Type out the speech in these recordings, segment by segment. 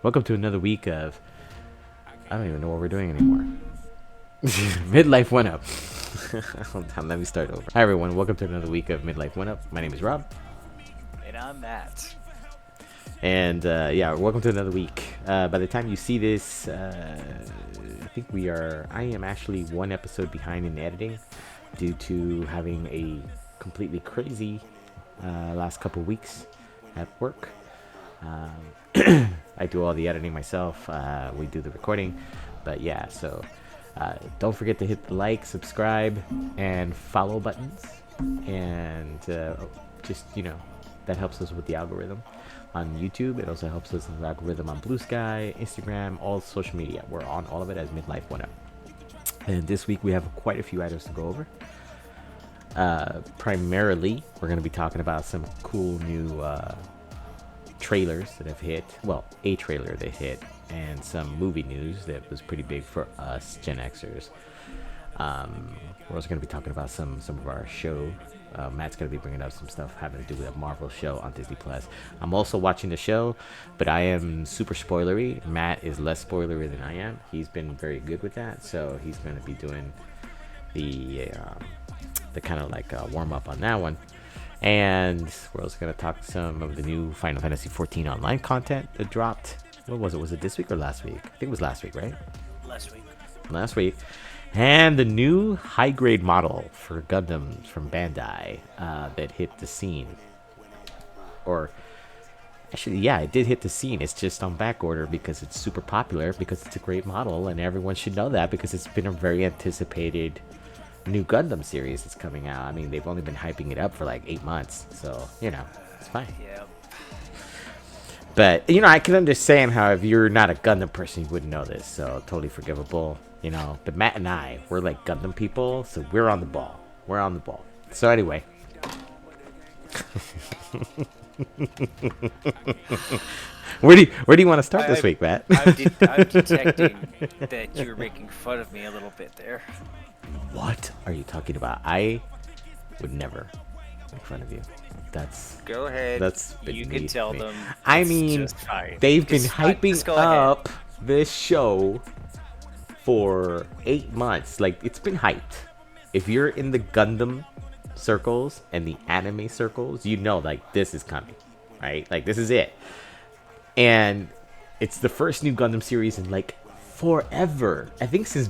Welcome to another week of... I don't even know what we're doing anymore. Midlife OneUp. Hold on, let me start over. Hi everyone, welcome to another week of Midlife OneUp. My name is Rob. And I'm Matt. And yeah, welcome to another week. By the time you see this, I think I am actually one episode behind in editing due to having a completely crazy last couple weeks at work. I do all the editing myself. We do the recording. But yeah, so don't forget to hit the like, subscribe, and follow buttons. And just, that helps us with the algorithm on YouTube. It also helps us with the algorithm on Blue Sky, Instagram, all social media. We're on all of it as Midlife OneUp. And this week we have quite a few items to go over. Primarily, we're going to be talking about some cool new trailers that have hit. Well, a trailer that hit, and some movie news that was pretty big for us Gen Xers. We're also going to be talking about some of our show. Matt's going to be bringing up some stuff having to do with a Marvel show on Disney Plus. I'm also watching the show, but I am super spoilery. Matt is less spoilery than I am. He's been very good with that, so he's going to be doing the kind of like warm up on that one. And we're also going to talk some of the new Final Fantasy XIV Online content that dropped. What was it? Was it this week or last week? I think it was last week, right? Last week. And the new high-grade model for Gundams from Bandai that hit the scene. Or, actually, yeah, it did hit the scene. It's just on back order because it's super popular, because it's a great model, and everyone should know that because it's been a very anticipated new Gundam series that's coming out. I mean, they've only been hyping it up for like 8 months, so, it's fine. Yep. But, I can understand how if you're not a Gundam person, you wouldn't know this, so totally forgivable. But Matt and I, we're like Gundam people, so we're on the ball. So anyway. Where do you want to start this week, Matt? I'm detecting that you were making fun of me a little bit there. What are you talking about? I would never make fun of you. Go ahead. You can tell them. I mean, they've been hyping up this show for 8 months. Like, it's been hyped. If you're in the Gundam circles and the anime circles, like, this is coming, right? Like, this is it. And it's the first new Gundam series in, like, forever. I think since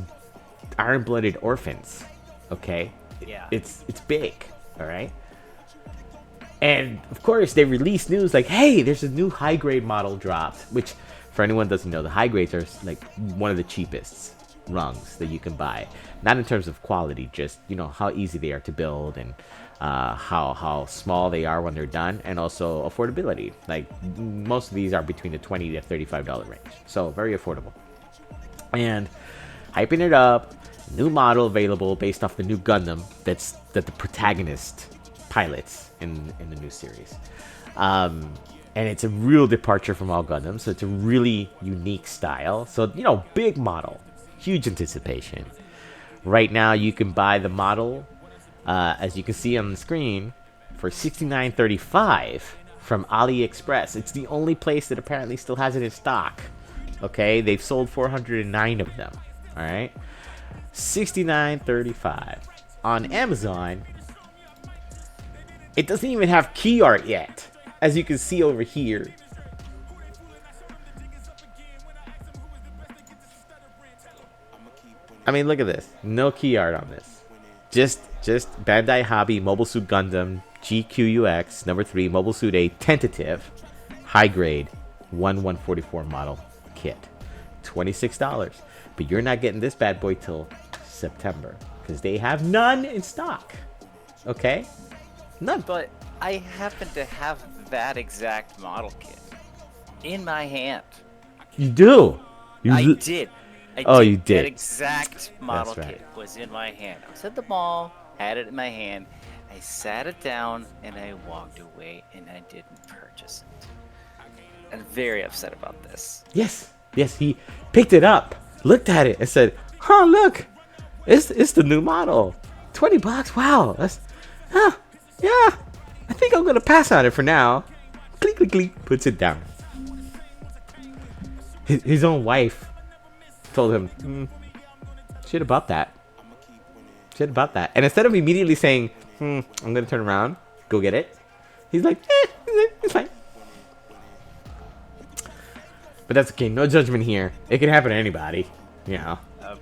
Iron-Blooded Orphans. Okay? Yeah. It's big, all right? And, of course, they released news like, hey, there's a new high-grade model dropped, which, for anyone who doesn't know, the high grades are, like, one of the cheapest rungs that you can buy. Not in terms of quality, just, how easy they are to build and how small they are when they're done, and also affordability. Like, most of these are between the $20 to $35 range. So, very affordable. And hyping it up, new model available based off the new Gundam that the protagonist pilots in the new series. And it's a real departure from all Gundams, so it's a really unique style. So, big model, huge anticipation. Right now, you can buy the model, as you can see on the screen, for $69.35 from AliExpress. It's the only place that apparently still has it in stock. Okay, they've sold 409 of them. All right, $69.35 on Amazon. It doesn't even have key art yet, as you can see over here. I mean, look at this. No key art on this. Just Bandai Hobby Mobile Suit Gundam GQUX number 3 Mobile Suit A tentative high grade 1/144 model kit. $26. But you're not getting this bad boy till September, because they have none in stock. Okay? None. But I happen to have that exact model kit in my hand. You do? I did. You did. That exact model kit was in my hand. I was at the mall, had it in my hand. I sat it down, and I walked away, and I didn't purchase it. I'm very upset about this. Yes, he picked it up, looked at it, and said, "Huh, look, it's the new model. $20. Wow, yeah. I think I'm gonna pass on it for now." Click, click, click. Puts it down. His own wife told him, shit about that. Shit about that. And instead of immediately saying, I'm going to turn around, go get it, he's like, it's fine. But that's okay. No judgment here. It can happen to anybody. You know.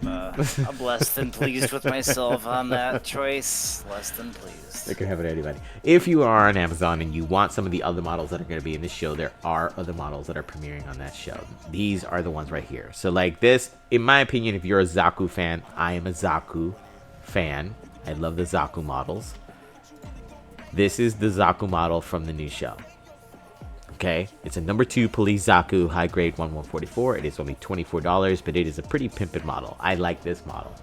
I'm less than pleased with myself on that choice. Less than pleased. It can happen to anybody. If you are on Amazon and you want some of the other models that are going to be in this show, there are other models that are premiering on that show. These are the ones right here. So like this, in my opinion, if you're a Zaku fan, I am a Zaku fan. I love the Zaku models. This is the Zaku model from the new show. Okay, it's a number 2 Police Zaku high grade 1144. It is only $24, but it is a pretty pimpin' model. I like this model.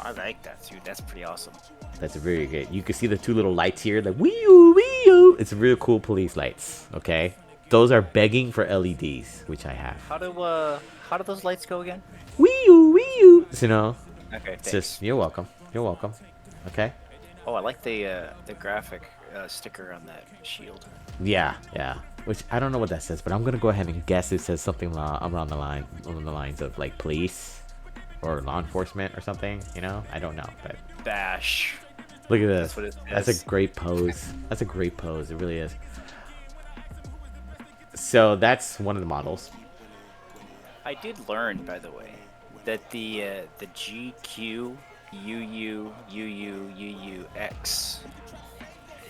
I like that, dude. That's pretty awesome. That's very good. You can see the 2 little lights here, like wee-oo, wee-oo. It's real cool police lights. Okay, those are begging for LEDs, which I have. How do those lights go again? Wee-oo, wee-oo. So, Okay, thanks. it's just, you're welcome. You're welcome. Okay. Oh, I like the graphic sticker on that shield. Yeah. Which I don't know what that says, but I'm gonna go ahead and guess it says something along the lines of like police or law enforcement or something. You know, I don't know, but Bash. look at this. That's what it That's is. a great pose. That's a great pose. It really is. So that's one of the models. I did learn, by the way, that the GQ UUUUUX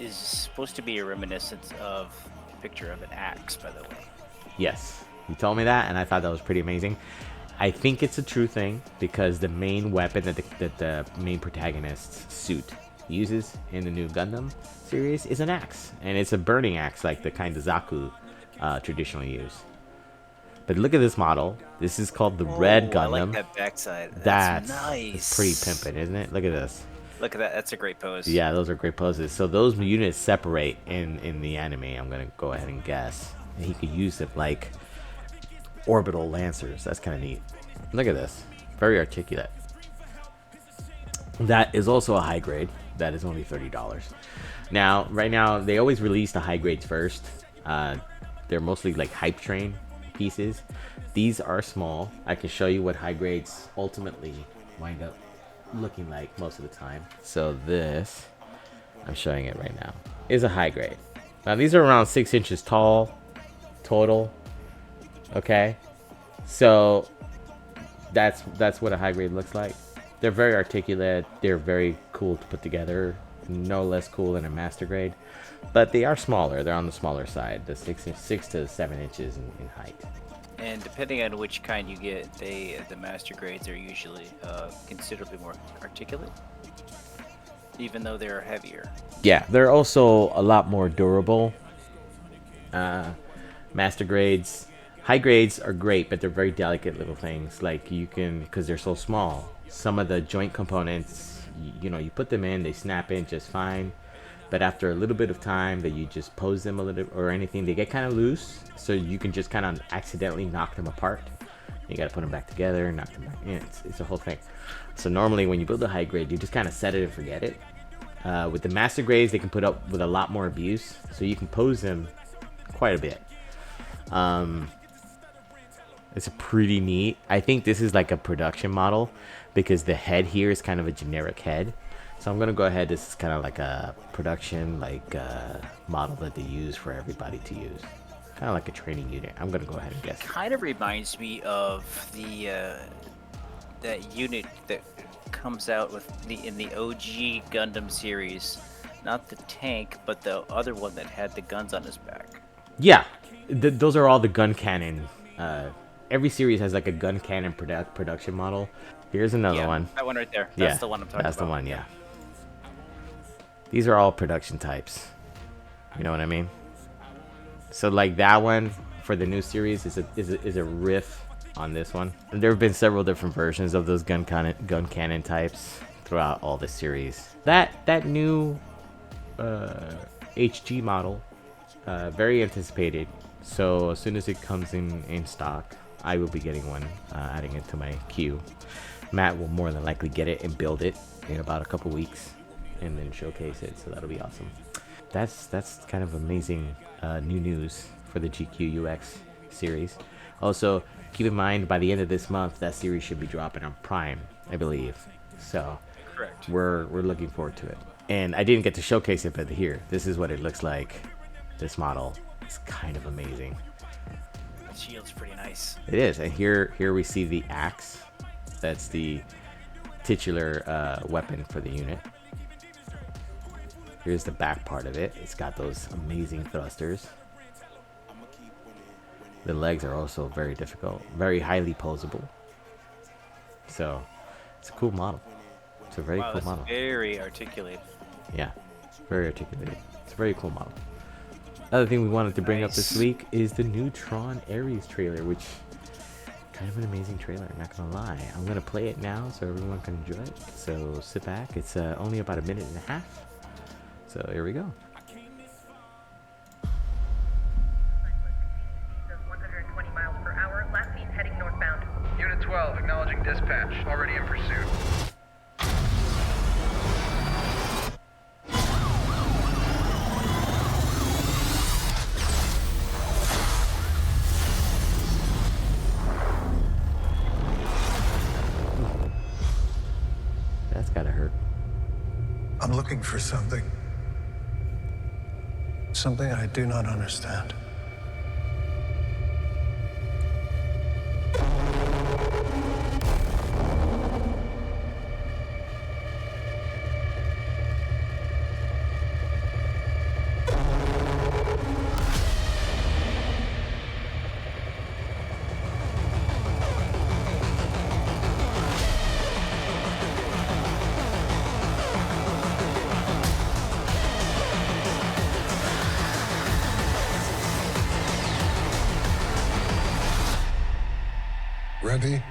is supposed to be a reminiscence of a picture of an axe, by the way. Yes, you told me that, and I thought that was pretty amazing. I think it's a true thing because the main weapon that the main protagonist's suit uses in the new Gundam series is an axe, and it's a burning axe like the kind of Zaku traditionally use. But look at this model. This is called the Red Gundam. I like that backside. That's nice. It's pretty pimpin', isn't it? Look at this. Look at that. That's a great pose. Yeah, those are great poses. So those units separate in the anime. I'm gonna go ahead and guess. And he could use it like orbital lancers. That's kind of neat. Look at this. Very articulate. That is also a high grade. That is only $30. Now, right now, they always release the high grades first. They're mostly like hype train pieces. These are small. I can show you what high grades ultimately wind up looking like most of the time. So this, I'm showing it right now, is a high grade. Now these are around 6 inches tall total. Okay, so that's what a high grade looks like. They're very articulate. They're very cool to put together. No less cool than a master grade, but they are smaller. They're on the smaller side, the 6 to 7 inches in height. And depending on which kind you get, the master grades are usually considerably more articulate, even though they're heavier. Yeah, they're also a lot more durable. Master grades, high grades are great, but they're very delicate little things. Like you can, because they're so small, some of the joint components, you put them in, they snap in just fine. But after a little bit of time that you just pose them a little or anything, they get kind of loose. So you can just kind of accidentally knock them apart. You got to put them back together, knock them back in. It's a whole thing. So normally when you build a high grade, you just kind of set it and forget it. With the master grades, they can put up with a lot more abuse. So you can pose them quite a bit. It's pretty neat. I think this is like a production model because the head here is kind of a generic head. So I'm gonna go ahead. This is kind of like a production model that they use for everybody to use, kind of like a training unit. I'm gonna go ahead and guess. Kind of reminds me of the that unit that comes out in the OG Gundam series, not the tank, but the other one that had the guns on his back. Yeah, those are all the gun cannon. Every series has like a gun cannon production model. Here's another one. That one right there. That's the one I'm talking about. That's the one. Yeah. These are all production types. You know what I mean? So like that one for the new series is a riff on this one. And there have been several different versions of those gun cannon types throughout all the series. That new HG model, very anticipated. So as soon as it comes in stock, I will be getting one, adding it to my queue. Matt will more than likely get it and build it in about a couple weeks and then showcase it, so that'll be awesome. That's kind of amazing new news for the GQ UX series. Also, keep in mind by the end of this month, that series should be dropping on Prime, I believe. So Correct. we're looking forward to it. And I didn't get to showcase it, but here, this is what it looks like. This model is kind of amazing. The shield's pretty nice. It is, and here we see the axe. That's the titular weapon for the unit. Here's the back part of it. It's got those amazing thrusters. The legs are also very difficult, very highly posable. So it's a cool model. It's a very cool model. Very articulated. Yeah, very articulated. It's a very cool model. Other thing we wanted to bring up this week is the new Tron Ares trailer, which kind of an amazing trailer, not gonna lie. I'm gonna play it now so everyone can enjoy it. So sit back. It's only about a minute and a half. So here we go. 120 miles per hour. Last seen heading northbound. Unit 12, acknowledging dispatch. Already in pursuit. That's gotta hurt. I'm looking for something. Something I do not understand. Ready?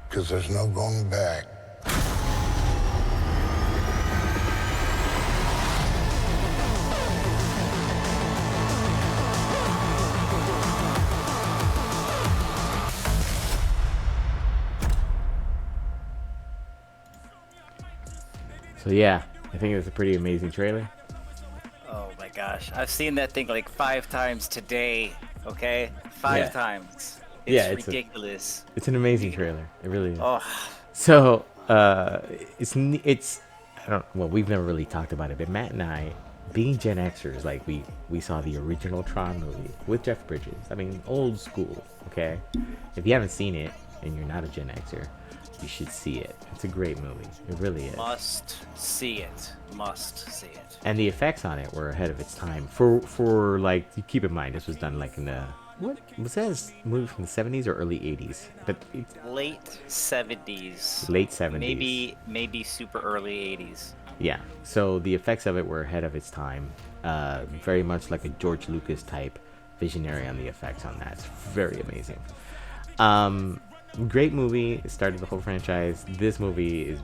Because there's no going back. So yeah, I think it was a pretty amazing trailer. Oh my gosh, I've seen that thing like 5 times today. Okay, 5 Yeah. times. It's Ridiculous. It's an amazing trailer. It really is. Oh, So it's I don't, well, we've never really talked about it, but Matt and I, being Gen Xers, like we saw the original Tron movie with Jeff Bridges. I mean, old school. Okay, if you haven't seen it and you're not a Gen Xer, you should see it. It's a great movie. It really is. must see it. Must see it. And the effects on it were ahead of its time. For like, you keep in mind, this was done like in the, what was that, a movie from the 70s or early 80s? But Late 70s. late 70s. Maybe super early 80s. Yeah. So the effects of it were ahead of its time. Very much like a George Lucas type visionary on the effects on that. It's very amazing. Great movie. It started the whole franchise. This movie is,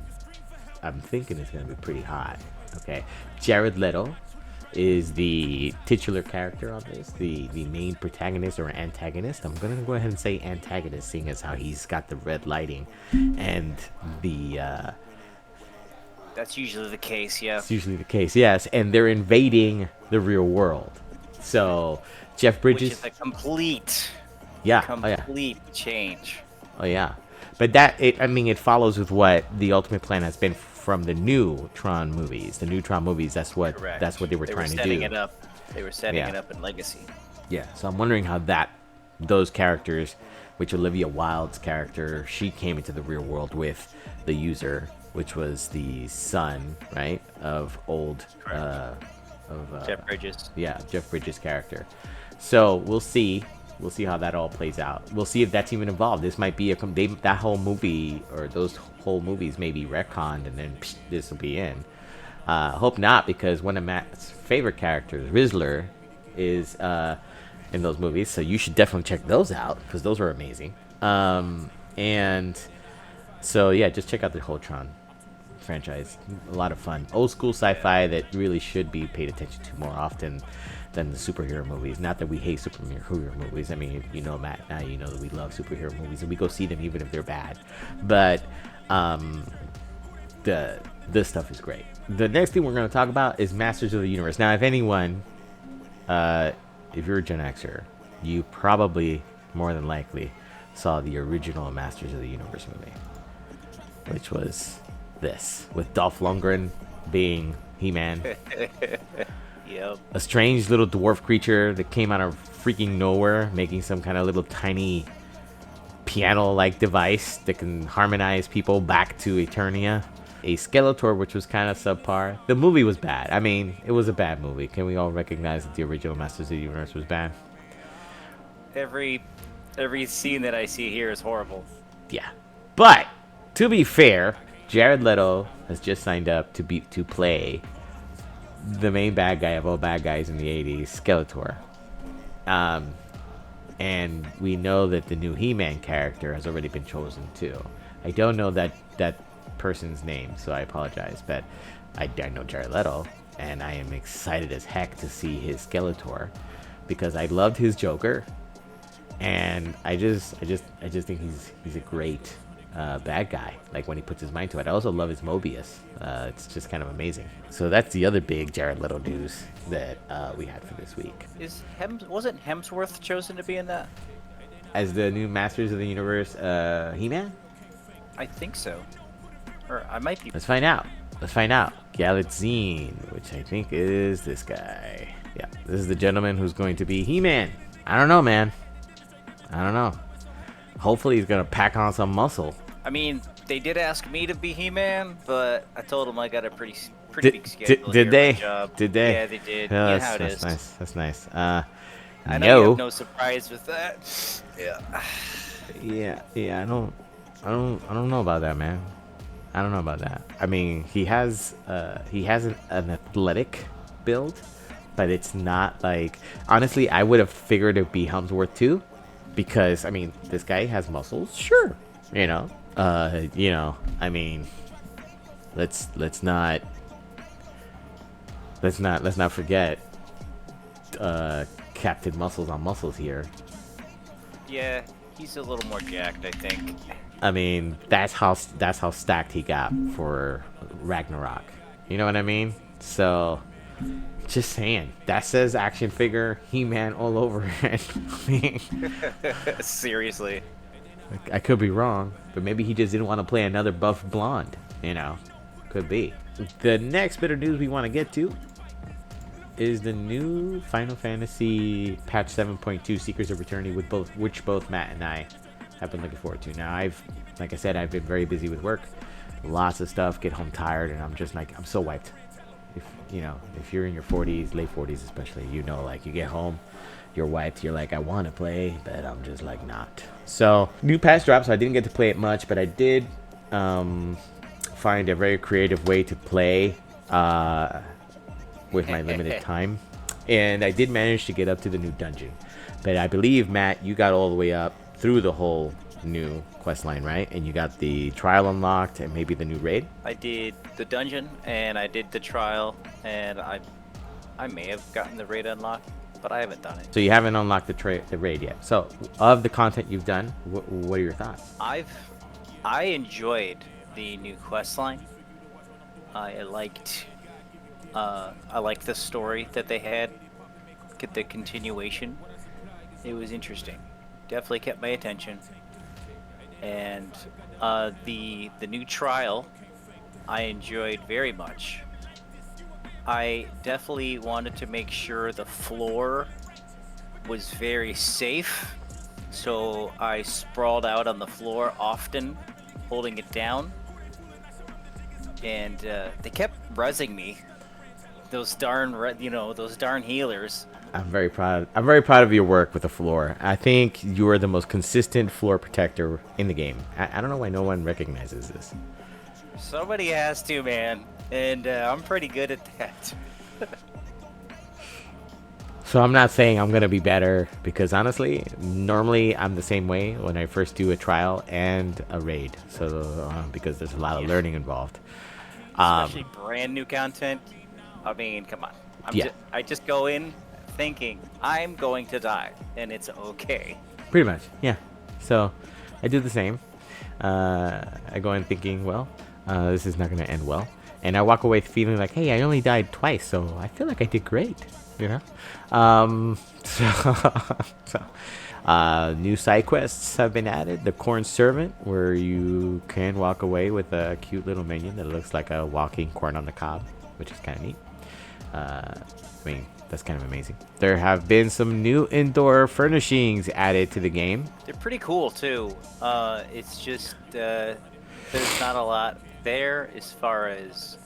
I'm thinking it's going to be pretty hot. Okay. Jared Leto is the titular character on this, the main protagonist or antagonist. I'm going to go ahead and say antagonist, seeing as how he's got the red lighting and the That's usually the case, yeah. it's usually the case, yes, and they're invading the real world. So Jeff Bridges, Which is a complete change. Oh yeah, but it follows with what the ultimate plan has been from the new Tron movies. The new Tron movies. That's what Correct. they were trying to do. Setting it up. They were setting Yeah. it up in Legacy. Yeah. So I'm wondering how those characters, which Olivia Wilde's character, she came into the real world with the user, which was the son, right, of Jeff Bridges. Yeah, Jeff Bridges' character. So we'll see. We'll see how that all plays out. We'll see if that's even involved. This might be that whole movie, or those whole movies may be retconned, and then this will be in. Hope not, because one of Matt's favorite characters, Rizzler, is in those movies. So you should definitely check those out, because those were amazing. And so yeah, just check out the whole Tron franchise. A lot of fun. Old school sci-fi that really should be paid attention to more often than the superhero movies. Not that we hate superhero movies. I mean, you know, Matt and I, you know that we love superhero movies and we go see them even if they're bad. But the this stuff is great. The next thing we're going to talk about is Masters of the Universe. Now, if anyone, if you're a Gen Xer, you probably more than likely saw the original Masters of the Universe movie, which was this, with Dolph Lundgren being He-Man. Yep. A strange little dwarf creature that came out of freaking nowhere, making some kind of little tiny piano-like device that can harmonize people back to Eternia. A Skeletor, which was kind of subpar. The movie was bad. I mean, it was a bad movie. Can we all recognize that the original Masters of the Universe was bad? Every scene that I see here is horrible. Yeah. But, to be fair, Jared Leto has just signed up to play the main bad guy of all bad guys in the 80s, Skeletor. And we know that the new He-Man character has already been chosen too. I don't know that person's name, so I apologize, but I know Jared Leto, and I am excited as heck to see his Skeletor, because I loved his Joker, and I just think he's a great bad guy, like when he puts his mind to it. I also love his Mobius. It's just kind of amazing. So that's the other big Jared Leto news that we had for this week. Wasn't Hemsworth chosen to be in that? As the new Masters of the Universe He-Man? I think so. Or I might be. Let's find out. Galatzine, which I think is this guy. Yeah, this is the gentleman who's going to be He-Man. I don't know, man. I don't know. Hopefully he's going to pack on some muscle. I mean, they did ask me to be He-Man, but I told them I got a pretty big schedule. Did they? Job. Did they? Yeah, they did. Oh, You know how it is. Nice. That's nice. I know you have no surprise with that. Yeah. Yeah. I don't know about that, man. I don't know about that. I mean, he has an athletic build, but it's not like, honestly, I would have figured it'd be Hemsworth too, because I mean, this guy has muscles, sure. I mean, let's not forget Captain Muscles on muscles here. Yeah, he's a little more jacked, I think. I mean, that's how stacked he got for Ragnarok. You know what I mean? So, just saying. That says action figure He-Man all over it. I mean, seriously. I could be wrong, but maybe he just didn't want to play another buff blonde. Could be. The next bit of news we want to get to is the new Final Fantasy patch 7.2 Seekers of Eternity, which both Matt and I have been looking forward to. Now, like I said, I've been very busy with work, lots of stuff, get home tired, and I'm just like, I'm so wiped. If you're in your 40s, late 40s especially, you get home, you're wiped, you're like, I want to play, but I'm just like not. So, new patch dropped, so I didn't get to play it much, but I did find a very creative way to play with my limited time, and I did manage to get up to the new dungeon. But I believe, Matt, you got all the way up through the whole new quest line, right? And you got the trial unlocked and maybe the new raid? I did the dungeon and I did the trial, and I may have gotten the raid unlocked, but I haven't done it. So you haven't unlocked the raid yet. So of the content you've done, what are your thoughts? I enjoyed the new quest line. I liked the story that they had, get the continuation. It was interesting. Definitely kept my attention. And the new trial I enjoyed very much. I definitely wanted to make sure the floor was very safe, so I sprawled out on the floor often, holding it down. And they kept rezzing me. Those darn healers. I'm very proud of your work with the floor. I think you are the most consistent floor protector in the game. I don't know why no one recognizes this. Somebody has to, man. And I'm pretty good at that. So I'm not saying I'm going to be better, because honestly, normally I'm the same way when I first do a trial and a raid. So because there's a lot of learning involved. Especially brand new content. I mean, come on. I just go in thinking I'm going to die, and it's okay. Pretty much, yeah. So I do the same. I go in thinking, well, this is not going to end well, and I walk away feeling like, hey, I only died twice, so I feel like I did great, you know. New side quests have been added. The Corn Servant, where you can walk away with a cute little minion that looks like a walking corn on the cob, which is kind of neat. I mean, that's kind of amazing. There have been some new indoor furnishings added to the game. They're pretty cool too. It's just there's not a lot there as far as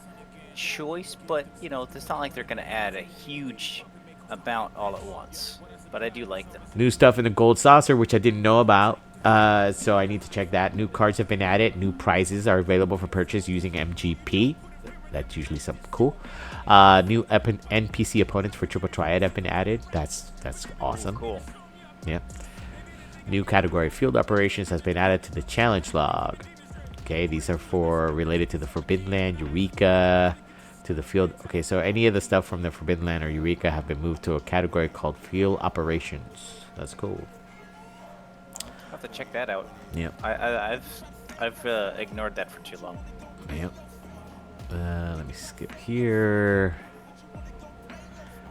choice, but you know, it's not like they're gonna add a huge amount all at once. But I do like them. New stuff in the gold saucer, which I didn't know about. So I need to check that. New cards have been added. New prizes are available for purchase using MGP. That's usually something cool. New NPC opponents for Triple Triad have been added. That's awesome. Ooh, cool. Yeah. New category field operations has been added to the challenge log. Okay, these are for related to the Forbidden Land, Eureka, to the field. Okay, so any of the stuff from the Forbidden Land or Eureka have been moved to a category called field operations. That's cool. I'll have to check that out. Yep. I've ignored that for too long. Yep. Let me skip here.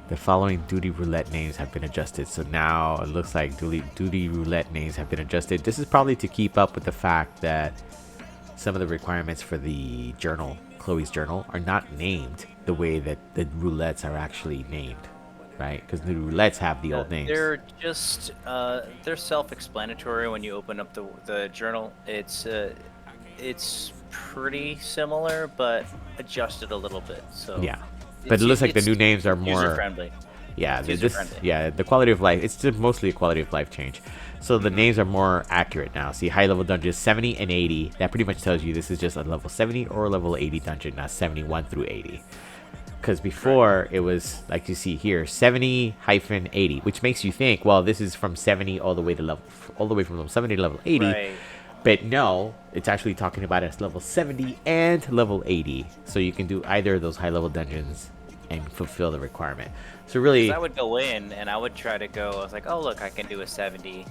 The following duty roulette names have been adjusted. So now it looks like duty roulette names have been adjusted. This is probably to keep up with the fact that some of the requirements for the journal, Chloe's journal, are not named the way that the roulettes are actually named, right? Because the roulettes have the old names. They're just they're self-explanatory when you open up the journal. It's pretty similar, but adjusted a little bit. So yeah, but it looks like the new names are more user-friendly. Yeah, the quality of life. It's just mostly a quality of life change. So the names are more accurate now. See, high level dungeons 70 and 80. That pretty much tells you this is just a level 70 or level 80 dungeon, not 71 through 80. Because before it was like you see here, 70-80, which makes you think, well, this is from 70 all the way from level 70 to level 80. Right. But no, it's actually talking about it as level 70 and level 80. So you can do either of those high level dungeons and fulfill the requirement. So really, I would go in and I would try to go. I was like, oh look, I can do a 70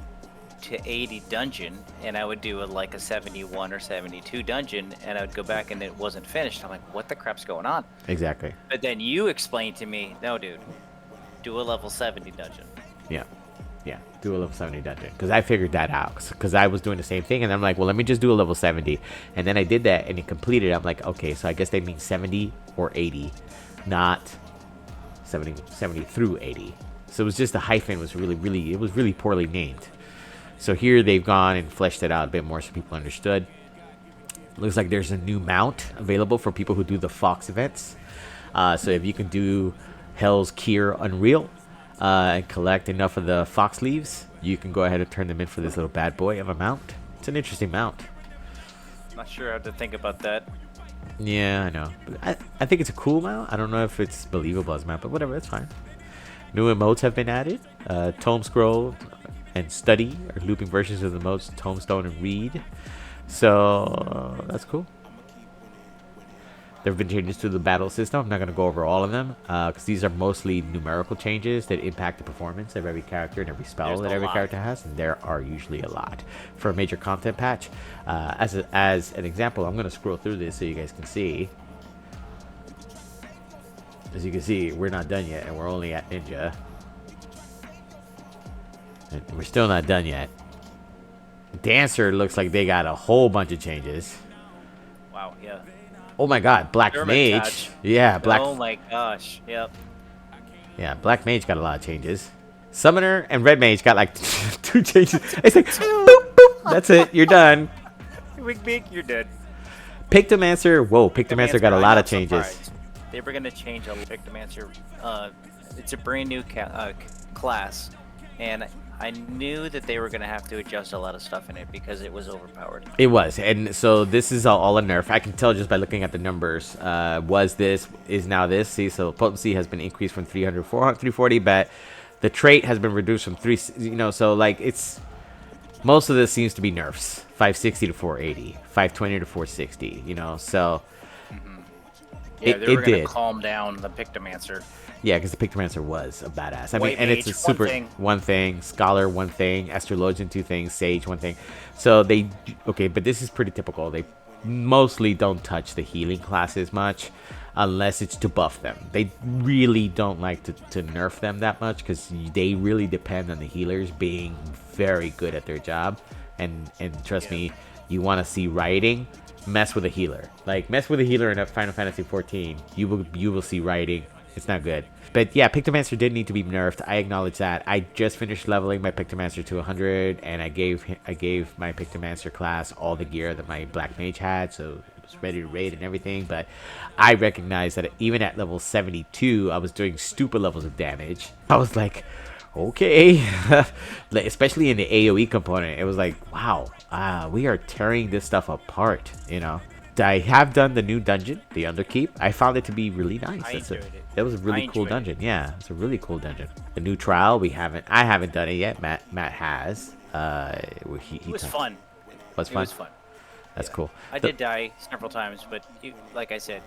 to 80 dungeon, and I would do like a 71 or 72 dungeon, and I would go back and it wasn't finished. I'm like, what the crap's going on? Exactly. But then you explained to me, no, dude, do a level 70 dungeon. Yeah, do a level 70 dungeon, because I figured that out, because I was doing the same thing, and I'm like, well, let me just do a level 70, and then I did that and it completed. I'm like, okay, so I guess they mean 70 or 80, not 70 through 80. So it was just the hyphen was really poorly named. So here they've gone and fleshed it out a bit more so people understood. Looks like there's a new mount available for people who do the Fox events. So if you can do Hell's Kier Unreal and collect enough of the Fox leaves, you can go ahead and turn them in for this little bad boy of a mount. It's an interesting mount. Not sure how to think about that. Yeah, I know. But I think it's a cool mount. I don't know if it's believable as a mount, but whatever, it's fine. New emotes have been added. Tome Scroll and Study are looping versions of the emotes Tomestone and Read. So that's cool. There have been changes to the battle system. I'm not going to go over all of them because these are mostly numerical changes that impact the performance of every character and every spell that every character has, and there are usually a lot. For a major content patch, as an example, I'm going to scroll through this so you guys can see. As you can see, we're not done yet, and we're only at Ninja. And we're still not done yet. Dancer looks like they got a whole bunch of changes. Wow, yeah. Oh my god, Black Mage. Patch. Yeah, Black. Oh my gosh, yep. Yeah, Black Mage got a lot of changes. Summoner and Red Mage got like 2 changes. It's like, boop, boop. That's it. You're done. Wink, wink, you're dead. Pictomancer. Whoa, Pictomancer got a lot of changes. Surprised. They were gonna change a Pictomancer. It's a brand new class, and I knew that they were going to have to adjust a lot of stuff in it because it was overpowered. It was. And so this is all a nerf. I can tell just by looking at the numbers. Was this, is now this. See, so potency has been increased from 300 to 340, but the trait has been reduced from 3, so like it's, most of this seems to be nerfs. 560 to 480, 520 to 460, so. Yeah, they were going to calm down the Pictomancer. Yeah, because the Pictomancer was a badass. I mean, and it's a super one thing, Scholar one thing, Astrologian 2 things, Sage 1 thing. So they, okay, but this is pretty typical. They mostly don't touch the healing classes much unless it's to buff them. They really don't like to nerf them that much because they really depend on the healers being very good at their job. And trust me, you want to see writing, mess with a healer. Like, mess with a healer in a Final Fantasy XIV, you will see writing. It's not good. But yeah, Pictomancer did need to be nerfed. I acknowledge that. I just finished leveling my Pictomancer to 100, and I gave my Pictomancer class all the gear that my Black Mage had, so it was ready to raid and everything. But I recognized that even at level 72, I was doing stupid levels of damage. I was like, okay. Especially in the AoE component, it was like, wow, we are tearing this stuff apart, you know. I have done the new dungeon, the Underkeep. I found it to be really nice. That was a really cool dungeon. Yeah, it's a really cool dungeon. The new trial, I haven't done it yet. Matt has. It was fun. Was fun? It was fun. That's cool. I did die several times, but like I said,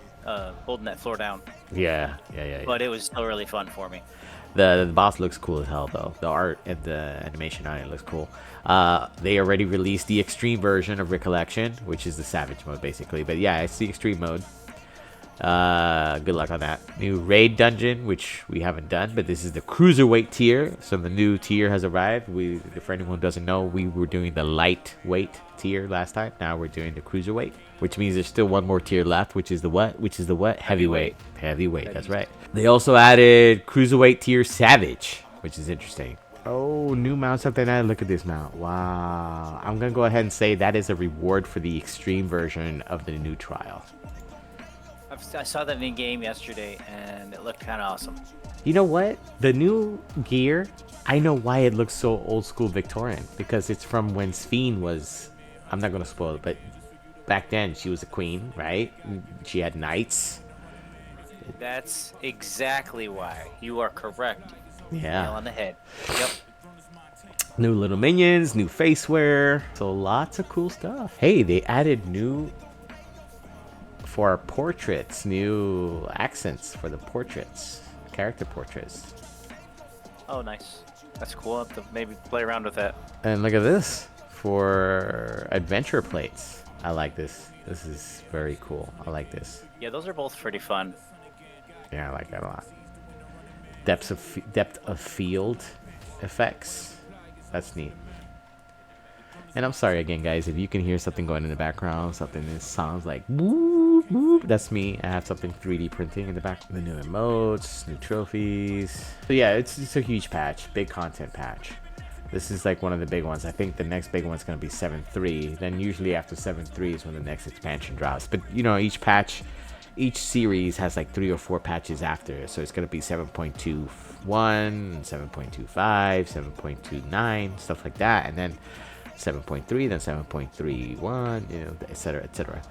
holding that floor down. Yeah. But it was still really fun for me. The boss looks cool as hell, though. The art and the animation on it looks cool. They already released the extreme version of Recollection, which is the Savage mode, basically. But yeah, it's the extreme mode. Good luck on that. New raid dungeon, which we haven't done, but this is the cruiserweight tier. So the new tier has arrived. For anyone who doesn't know, we were doing the lightweight tier last time. Now we're doing the cruiserweight, which means there's still one more tier left, which is the what? Heavyweight. Heavyweight, that's right. They also added cruiserweight tier Savage, which is interesting. Oh, new mount, something like that. Look at this mount. Wow. I'm going to go ahead and say that is a reward for the extreme version of the new trial. I saw that in game yesterday, and it looked kind of awesome. You know what? The new gear, I know why it looks so old school Victorian. Because it's from when Sphene was... I'm not going to spoil it, but back then she was a queen, right? She had knights. That's exactly why. You are correct. Yeah. Nail on the head. Yep. New little minions, new faceware. So lots of cool stuff. Hey, they added new... for our portraits, new accents for the portraits, character portraits. Oh, nice. That's cool. I'll have to maybe play around with that. And look at this for adventure plates. I like this. This is very cool. I like this. Yeah, those are both pretty fun. Yeah, I like that a lot. Depth of field effects. That's neat. And I'm sorry again, guys, if you can hear something going in the background, something that sounds like whoop, whoop, that's me. I have something 3D printing in the back. The new emotes, new trophies. So yeah, it's a huge patch, big content patch. This is like one of the big ones. I think the next big one's going to be 7.3. Then usually after 7.3 is when the next expansion drops. But you know, each series has like 3 or 4 patches after. So it's going to be 7.21, 7.25, 7.29, stuff like that. And then 7.3, then 7.31, you know, etc., etc.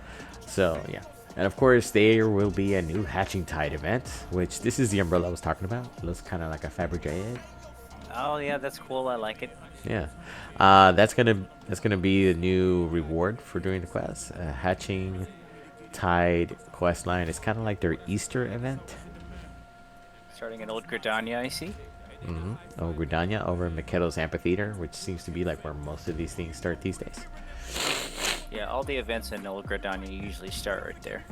So yeah, and of course there will be a new Hatching Tide event, which this is the umbrella I was talking about. It looks kind of like a Fabergé. Oh yeah, that's cool. I like it. Yeah, that's gonna be the new reward for doing the quest. Hatching Tide quest line is kind of like their Easter event. Starting in Old Gridania, I see. Oh, Gridania over in Makedo's Amphitheater, which seems to be like where most of these things start these days. Yeah, all the events in Old Gridania usually start right there.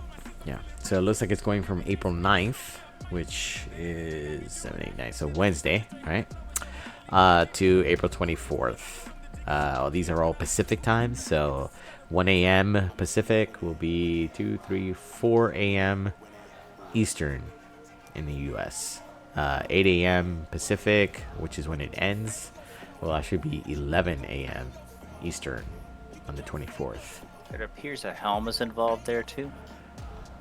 Yeah, so it looks like it's going from April 9th, which is 7, 8, 9, so Wednesday, right? To April 24th. These are all Pacific times, so 1 a.m. Pacific will be 2, 3, 4 a.m. Eastern in the U.S. 8 a.m. Pacific, which is when it ends, will actually be 11 a.m. Eastern on the 24th. It appears a helm is involved there too.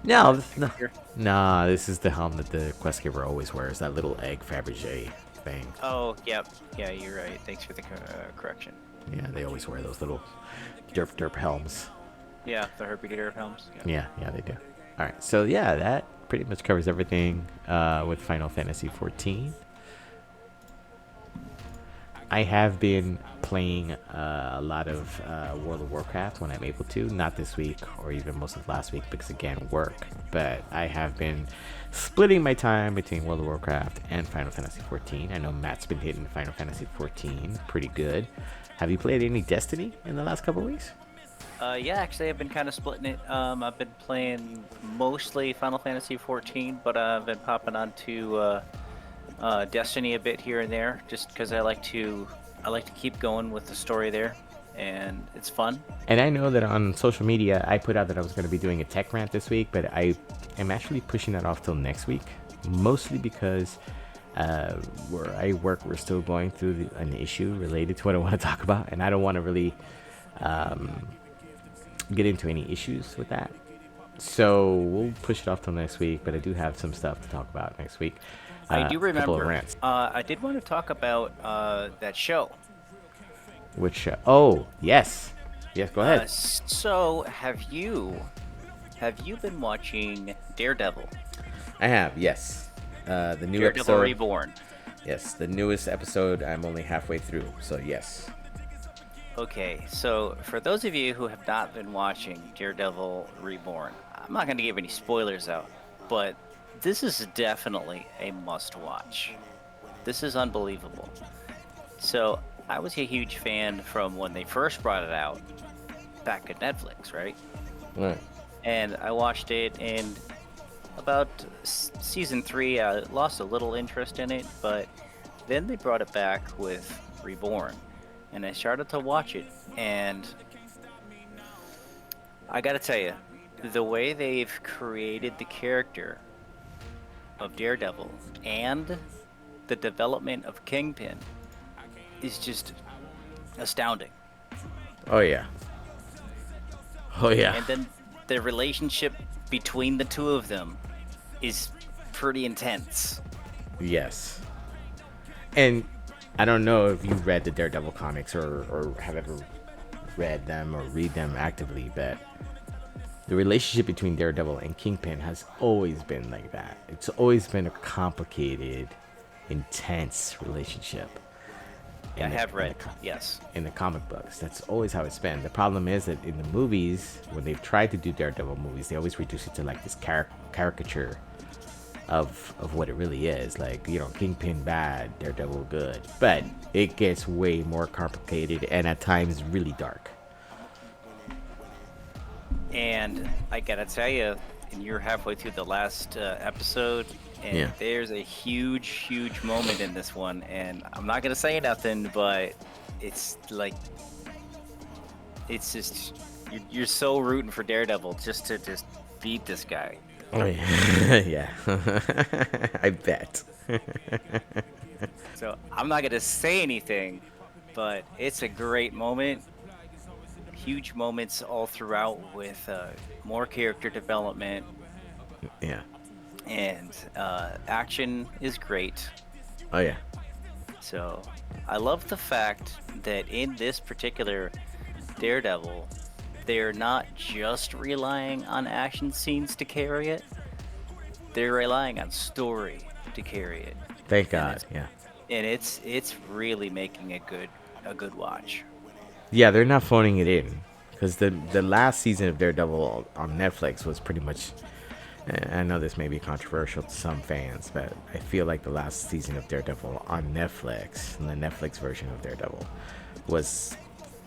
No, this is the helm that the quest giver always wears, that little egg Fabergé thing. Oh, yep. Yeah, you're right. Thanks for the correction. Yeah, they always wear those little derp helms. Yeah, the herpy derp helms. Yeah, they do. All right, so yeah, that pretty much covers everything with Final Fantasy XIV. I have been playing a lot of World of Warcraft when I'm able to. Not this week or even most of last week because, again, work. But I have been splitting my time between World of Warcraft and Final Fantasy XIV. I know Matt's been hitting Final Fantasy XIV pretty good. Have you played any Destiny in the last couple of weeks? Yeah, actually, I've been kind of splitting it. I've been playing mostly Final Fantasy XIV, but I've been popping onto Destiny a bit here and there, just because I like to keep going with the story there, and it's fun. And I know that on social media, I put out that I was going to be doing a tech rant this week, but I am actually pushing that off till next week, mostly because where I work, we're still going through an issue related to what I want to talk about, and I don't want to really get into any issues with that. So we'll push it off till next week, but I do have some stuff to talk about next week. I do A couple of remember. rants. I did want to talk about that show. Which oh yes, yes, go ahead. So, have you been watching Daredevil? I have, yes. The new Daredevil episode. Reborn. Yes, the newest episode. I'm only halfway through, so yes. Okay, so for those of you who have not been watching Daredevil Reborn, I'm not going to give any spoilers out, but this is definitely a must-watch. This is unbelievable. So, I was a huge fan from when they first brought it out back at Netflix, right? Right. And I watched it, and about season 3, I lost a little interest in it, but then they brought it back with Reborn, and I started to watch it, and I gotta tell you, the way they've created the character of Daredevil and the development of Kingpin is just astounding. Oh yeah. Oh yeah. And then the relationship between the two of them is pretty intense. Yes. And I don't know if you've read the Daredevil comics or have ever read them or read them actively, but the relationship between Daredevil and Kingpin has always been like that. It's always been a complicated, intense relationship. I have read, yes. In the comic books, that's always how it's been. The problem is that in the movies, when they've tried to do Daredevil movies, they always reduce it to like this caricature of what it really is. Like, you know, Kingpin bad, Daredevil good. But it gets way more complicated and at times really dark. And I gotta tell you, and you're halfway through the last episode, and Yeah. there's a huge moment in this one, and I'm not gonna say nothing, but it's like, it's just, you're so rooting for Daredevil just to beat this guy. Oh yeah. Yeah. I bet. So I'm not gonna say anything, but it's a great moment. Huge moments all throughout with more character development, Yeah. and action is great. Oh yeah. So I love the fact that in this particular Daredevil, they're not just relying on action scenes to carry it. They're relying on story to carry it. Thank God. Yeah. And it's really making a good watch. Yeah, they're not phoning it in, because the last season of Daredevil on Netflix was pretty much. I know this may be controversial to some fans, but I feel like the last season of Daredevil on Netflix, and the Netflix version of Daredevil, was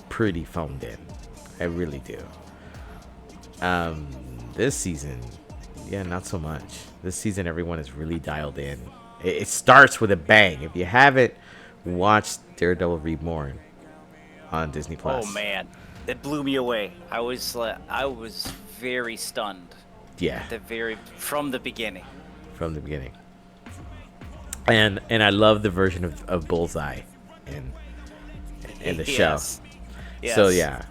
pretty phoned in. I really do. This season, yeah, not so much. This season, everyone is really dialed in. It starts with a bang. If you haven't watched Daredevil Reborn on Disney Plus, Oh man, it blew me away. I was very stunned. yeah, From the beginning. from the beginning. And I love the version of Bullseye in the show. Yes. So yeah,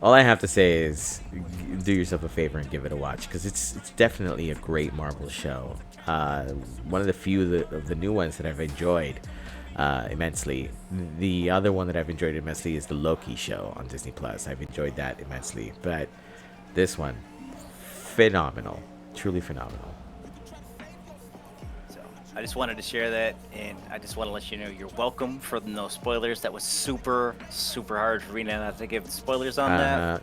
all I have to say is do yourself a favor and give it a watch, because it's definitely a great Marvel show. One of the few of the new ones that I've enjoyed immensely. The other one that I've enjoyed immensely is the Loki show on Disney Plus. I've enjoyed that immensely, but this one, phenomenal, truly phenomenal. So I just wanted to share that, and I just want to let you know you're welcome for no spoilers. That was super hard for me not to give spoilers on that.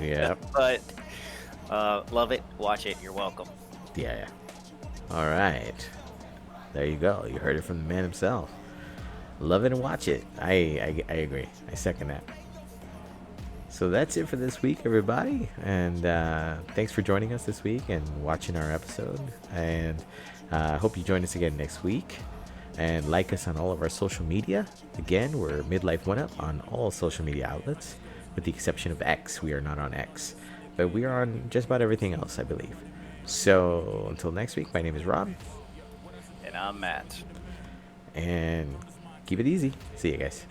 Yep. But love it, watch it. You're welcome. Yeah. All right. There you go. You heard it from the man himself. Love it and watch it. I agree. I second that. So that's it for this week, everybody. And thanks for joining us this week and watching our episode. And I hope you join us again next week. And like us on all of our social media. Again, we're Midlife OneUp on all social media outlets, with the exception of X. We are not on X, but we are on just about everything else, I believe. So until next week, my name is Rob. And I'm Matt. And keep it easy. See you guys.